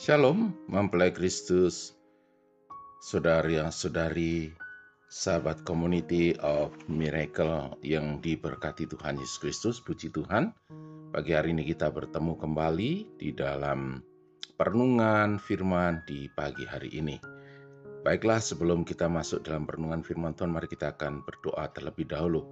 Shalom, mempelai Kristus, saudara-saudari, sahabat Community of Miracle yang diberkati Tuhan Yesus Kristus, puji Tuhan. Pagi hari ini kita bertemu kembali di dalam perenungan firman di pagi hari ini. Baiklah, sebelum kita masuk dalam perenungan firman Tuhan, mari kita akan berdoa terlebih dahulu.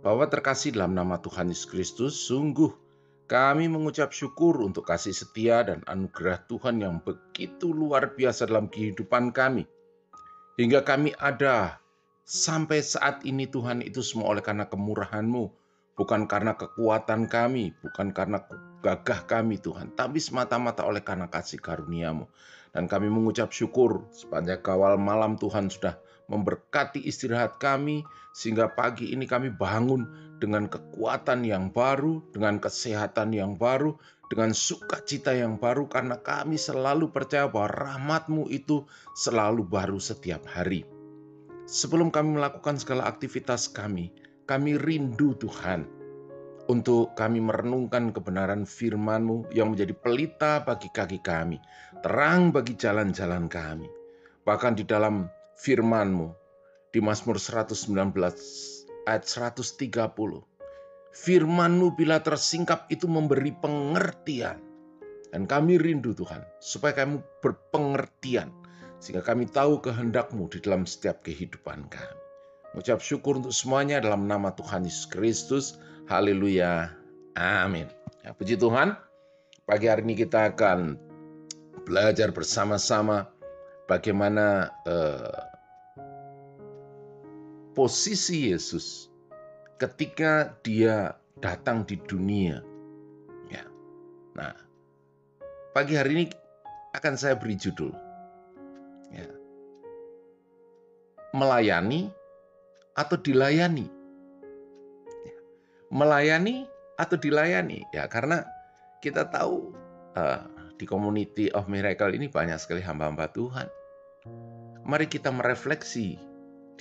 Bapa terkasih, dalam nama Tuhan Yesus Kristus, sungguh kami mengucap syukur untuk kasih setia dan anugerah Tuhan yang begitu luar biasa dalam kehidupan kami. Hingga kami ada sampai saat ini, Tuhan, itu semua oleh karena kemurahan-Mu. Bukan karena kekuatan kami, bukan karena gagah kami, Tuhan, tapi semata-mata oleh karena kasih karunia-Mu. Dan kami mengucap syukur sepanjang kawal malam Tuhan sudah memberkati istirahat kami, sehingga pagi ini kami bangun dengan kekuatan yang baru, dengan kesehatan yang baru, dengan sukacita yang baru, karena kami selalu percaya bahwa rahmat-Mu itu selalu baru setiap hari. Sebelum kami melakukan segala aktivitas kami rindu Tuhan untuk kami merenungkan kebenaran firman-Mu yang menjadi pelita bagi kaki kami, terang bagi jalan-jalan kami. Bahkan di dalam firman-Mu, di Mazmur 119 ayat 130, firman-Mu bila tersingkap itu memberi pengertian. Dan kami rindu Tuhan, supaya kami berpengertian, sehingga kami tahu kehendak-Mu di dalam setiap kehidupan kami. Mengucap syukur untuk semuanya dalam nama Tuhan Yesus Kristus. Haleluya. Amin. Ya, puji Tuhan, pagi hari ini kita akan belajar bersama-sama bagaimana posisi Yesus ketika Dia datang di dunia. Ya. Nah, pagi hari ini akan saya beri judul, ya, melayani atau dilayani. Melayani atau dilayani, ya, karena kita tahu di Community of Miracle ini banyak sekali hamba-hamba Tuhan. Mari kita merefleksi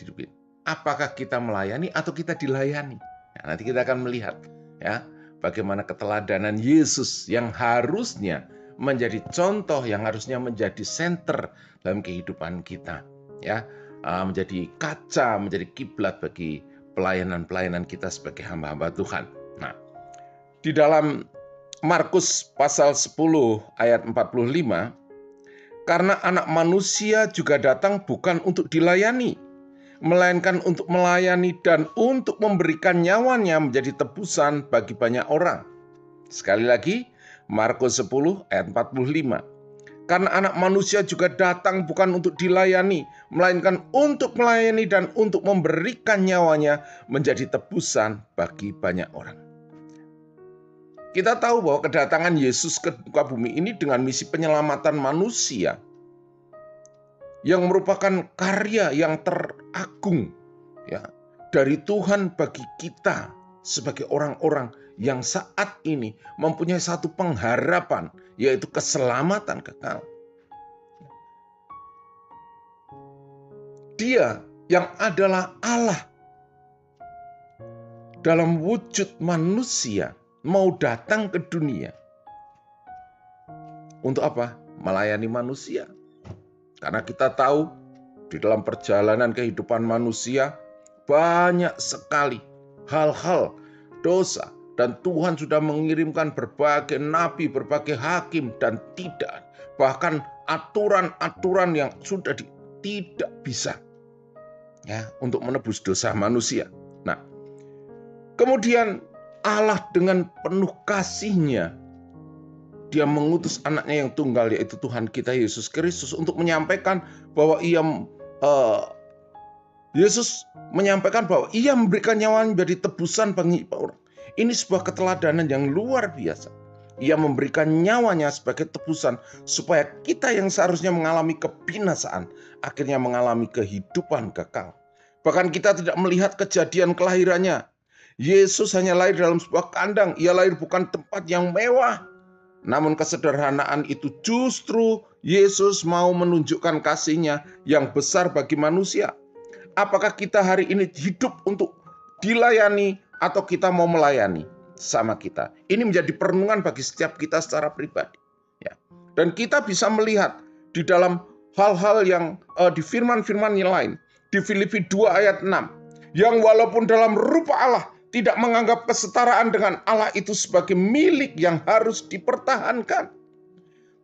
hidup ini. Apakah kita melayani atau kita dilayani? Nah, nanti kita akan melihat, ya, bagaimana keteladanan Yesus yang harusnya menjadi contoh, yang harusnya menjadi senter dalam kehidupan kita, ya, menjadi kaca, menjadi kiblat bagi pelayanan-pelayanan kita sebagai hamba-hamba Tuhan. Nah, di dalam Markus pasal 10 ayat 45, karena anak manusia juga datang bukan untuk dilayani, melainkan untuk melayani dan untuk memberikan nyawanya menjadi tebusan bagi banyak orang. Sekali lagi, Markus 10 ayat 45. Karena anak manusia juga datang bukan untuk dilayani, melainkan untuk melayani dan untuk memberikan nyawanya menjadi tebusan bagi banyak orang. Kita tahu bahwa kedatangan Yesus ke muka bumi ini dengan misi penyelamatan manusia, yang merupakan karya yang teragung, ya, dari Tuhan bagi kita sebagai orang-orang yang saat ini mempunyai satu pengharapan, yaitu keselamatan kekal. Dia yang adalah Allah dalam wujud manusia mau datang ke dunia. Untuk apa? Melayani manusia. Karena kita tahu di dalam perjalanan kehidupan manusia banyak sekali hal-hal dosa, dan Tuhan sudah mengirimkan berbagai nabi, berbagai hakim, dan tidak, bahkan aturan-aturan yang sudah tidak bisa, ya, untuk menebus dosa manusia. Nah, kemudian Allah dengan penuh kasih-Nya, Dia mengutus anaknya yang tunggal, yaitu Tuhan kita Yesus Kristus, untuk menyampaikan bahwa Yesus menyampaikan bahwa Ia memberikan nyawanya menjadi tebusan bagi orang. Ini sebuah keteladanan yang luar biasa. Ia memberikan nyawanya sebagai tebusan supaya kita yang seharusnya mengalami kebinasaan akhirnya mengalami kehidupan kekal. Bahkan kita tidak melihat kejadian kelahirannya. Yesus hanya lahir dalam sebuah kandang. Ia lahir bukan tempat yang mewah. Namun kesederhanaan itu justru Yesus mau menunjukkan kasih-Nya yang besar bagi manusia. Apakah kita hari ini hidup untuk dilayani atau kita mau melayani sama kita? Ini menjadi perenungan bagi setiap kita secara pribadi. Ya. Dan kita bisa melihat di dalam hal-hal yang di firman-firman yang lain. Di Filipi 2 ayat 6. Yang walaupun dalam rupa Allah tidak menganggap kesetaraan dengan Allah itu sebagai milik yang harus dipertahankan.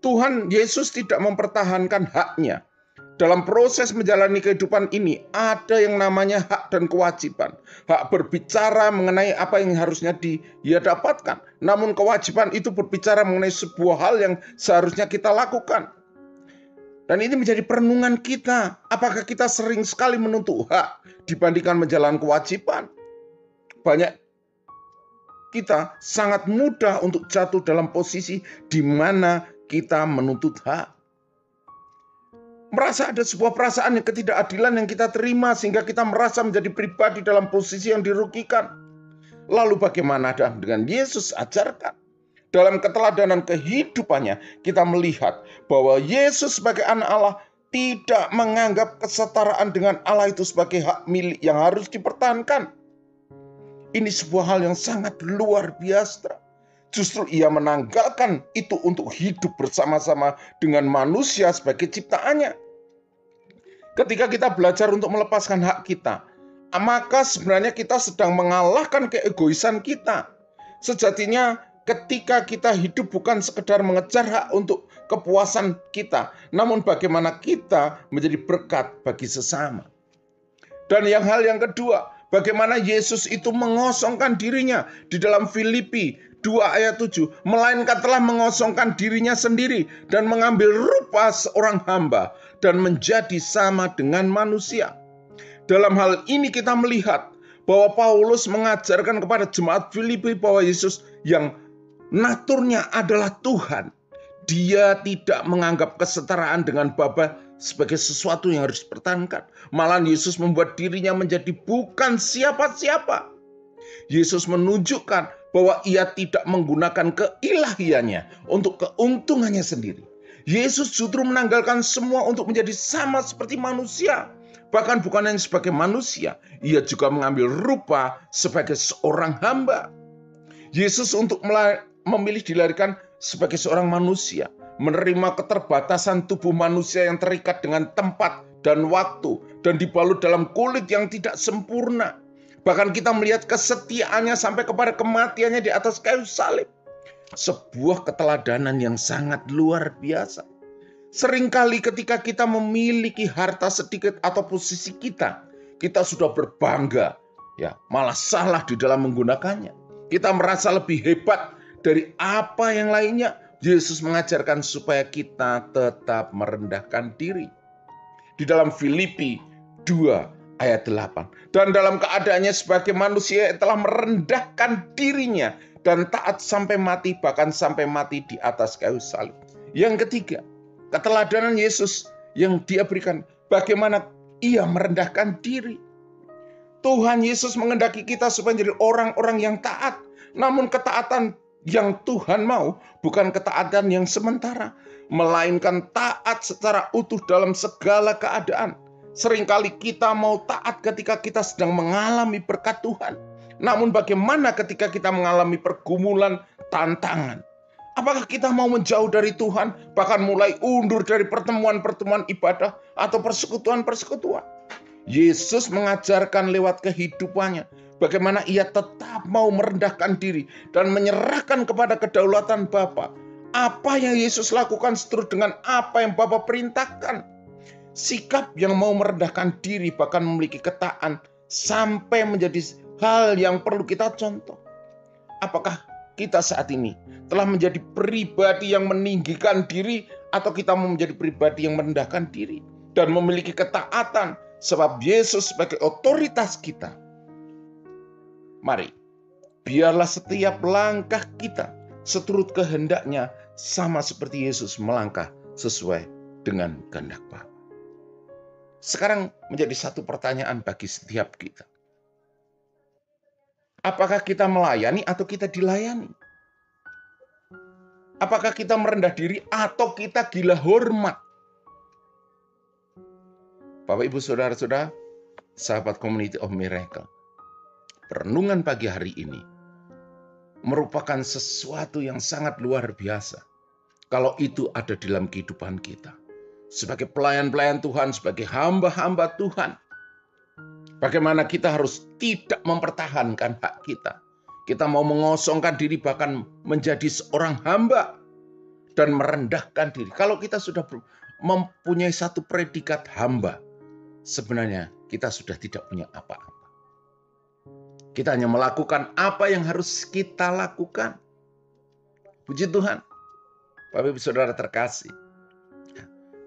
Tuhan Yesus tidak mempertahankan haknya. Dalam proses menjalani kehidupan ini ada yang namanya hak dan kewajiban. Hak berbicara mengenai apa yang harusnya dia dapatkan. Namun kewajiban itu berbicara mengenai sebuah hal yang seharusnya kita lakukan. Dan ini menjadi perenungan kita. Apakah kita sering sekali menuntut hak dibandingkan menjalankan kewajiban? Banyak kita sangat mudah untuk jatuh dalam posisi di mana kita menuntut hak. Merasa ada sebuah perasaan yang ketidakadilan yang kita terima sehingga kita merasa menjadi pribadi dalam posisi yang dirugikan. Lalu bagaimana dengan Yesus ajarkan? Dalam keteladanan kehidupannya kita melihat bahwa Yesus sebagai anak Allah tidak menganggap kesetaraan dengan Allah itu sebagai hak milik yang harus dipertahankan. Ini sebuah hal yang sangat luar biasa. Justru ia menanggalkan itu untuk hidup bersama-sama dengan manusia sebagai ciptaannya. Ketika kita belajar untuk melepaskan hak kita, maka sebenarnya kita sedang mengalahkan keegoisan kita. Sejatinya ketika kita hidup bukan sekedar mengejar hak untuk kepuasan kita, namun bagaimana kita menjadi berkat bagi sesama. Dan hal yang kedua, bagaimana Yesus itu mengosongkan dirinya di dalam Filipi 2 ayat 7. Melainkan telah mengosongkan dirinya sendiri dan mengambil rupa seorang hamba dan menjadi sama dengan manusia. Dalam hal ini kita melihat bahwa Paulus mengajarkan kepada jemaat Filipi bahwa Yesus yang naturnya adalah Tuhan. Dia tidak menganggap kesetaraan dengan Bapa sebagai sesuatu yang harus dipertahankan. Malah Yesus membuat dirinya menjadi bukan siapa-siapa. Yesus menunjukkan bahwa ia tidak menggunakan keilahiannya untuk keuntungannya sendiri. Yesus justru menanggalkan semua untuk menjadi sama seperti manusia. Bahkan bukan hanya sebagai manusia, ia juga mengambil rupa sebagai seorang hamba. Yesus untuk memilih dilahirkan sebagai seorang manusia, menerima keterbatasan tubuh manusia yang terikat dengan tempat dan waktu, dan dibalut dalam kulit yang tidak sempurna. Bahkan kita melihat kesetiaannya sampai kepada kematiannya di atas kayu salib. Sebuah keteladanan yang sangat luar biasa. Seringkali ketika kita memiliki harta sedikit atau posisi kita sudah berbangga, ya, malah salah di dalam menggunakannya. Kita merasa lebih hebat dari apa yang lainnya. Yesus mengajarkan supaya kita tetap merendahkan diri. Di dalam Filipi 2 ayat 8. Dan dalam keadaannya sebagai manusia telah merendahkan dirinya dan taat sampai mati, bahkan sampai mati di atas kayu salib. Yang ketiga, keteladanan Yesus yang dia berikan, bagaimana ia merendahkan diri. Tuhan Yesus menghendaki kita supaya menjadi orang-orang yang taat. Namun ketaatan yang Tuhan mau bukan ketaatan yang sementara, melainkan taat secara utuh dalam segala keadaan. Seringkali kita mau taat ketika kita sedang mengalami berkat Tuhan. Namun bagaimana ketika kita mengalami pergumulan, tantangan? Apakah kita mau menjauh dari Tuhan, bahkan mulai undur dari pertemuan-pertemuan ibadah atau persekutuan-persekutuan? Yesus mengajarkan lewat kehidupannya bagaimana ia tetap mau merendahkan diri dan menyerahkan kepada kedaulatan Bapa. Apa yang Yesus lakukan seturut dengan apa yang Bapa perintahkan. Sikap yang mau merendahkan diri bahkan memiliki ketaatan sampai menjadi hal yang perlu kita contoh. Apakah kita saat ini telah menjadi pribadi yang meninggikan diri atau kita mau menjadi pribadi yang merendahkan diri dan memiliki ketaatan sebab Yesus sebagai otoritas kita? Mari, biarlah setiap langkah kita seturut kehendaknya sama seperti Yesus melangkah sesuai dengan kehendak Bapa. Sekarang menjadi satu pertanyaan bagi setiap kita. Apakah kita melayani atau kita dilayani? Apakah kita merendah diri atau kita gila hormat? Bapak, Ibu, Saudara-saudara, sahabat Community of Miracle, perenungan pagi hari ini merupakan sesuatu yang sangat luar biasa. kalau itu ada di dalam kehidupan kita. Sebagai pelayan-pelayan Tuhan, sebagai hamba-hamba Tuhan, bagaimana kita harus tidak mempertahankan hak kita. Kita mau mengosongkan diri bahkan menjadi seorang hamba dan merendahkan diri. Kalau kita sudah mempunyai satu predikat hamba, sebenarnya kita sudah tidak punya apa-apa. Kita hanya melakukan apa yang harus kita lakukan. Puji Tuhan. Bapak Ibu Saudara terkasih.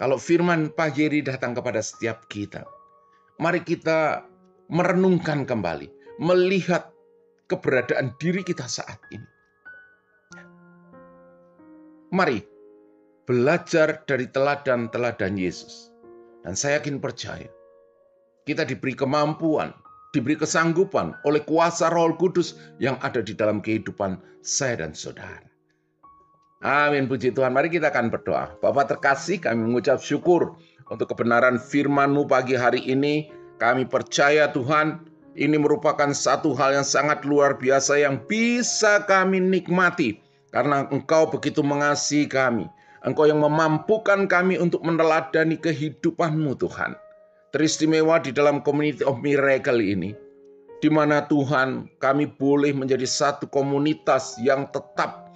Kalau firman pagi ini datang kepada setiap kita, mari kita merenungkan kembali, melihat keberadaan diri kita saat ini. Mari belajar dari teladan-teladan Yesus. Dan saya yakin percaya, kita diberi kemampuan, diberi kesanggupan oleh kuasa Roh Kudus yang ada di dalam kehidupan saya dan saudara. Amin, puji Tuhan. Mari kita akan berdoa. Bapa terkasih, kami mengucap syukur untuk kebenaran firman-Mu pagi hari ini. Kami percaya Tuhan, ini merupakan satu hal yang sangat luar biasa yang bisa kami nikmati. Karena Engkau begitu mengasihi kami. Engkau yang memampukan kami untuk meneladani kehidupan-Mu Tuhan. Teristimewa di dalam Community of Miracle ini, di mana Tuhan kami boleh menjadi satu komunitas yang tetap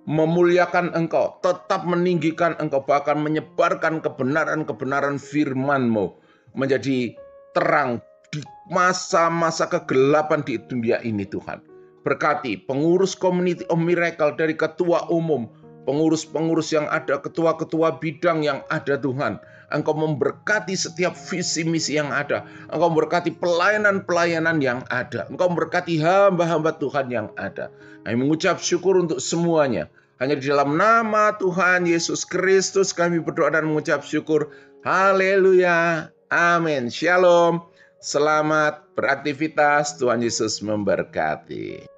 memuliakan Engkau, tetap meninggikan Engkau, bahkan menyebarkan kebenaran-kebenaran firman-Mu menjadi terang di masa-masa kegelapan di dunia ini Tuhan. Berkati pengurus Community of Miracle dari ketua umum, pengurus-pengurus yang ada, ketua-ketua bidang yang ada Tuhan. Engkau memberkati setiap visi misi yang ada. Engkau memberkati pelayanan-pelayanan yang ada. Engkau memberkati hamba-hamba Tuhan yang ada. Kami mengucap syukur untuk semuanya. Hanya di dalam nama Tuhan Yesus Kristus kami berdoa dan mengucap syukur. Haleluya. Amin. Shalom. Selamat beraktivitas. Tuhan Yesus memberkati.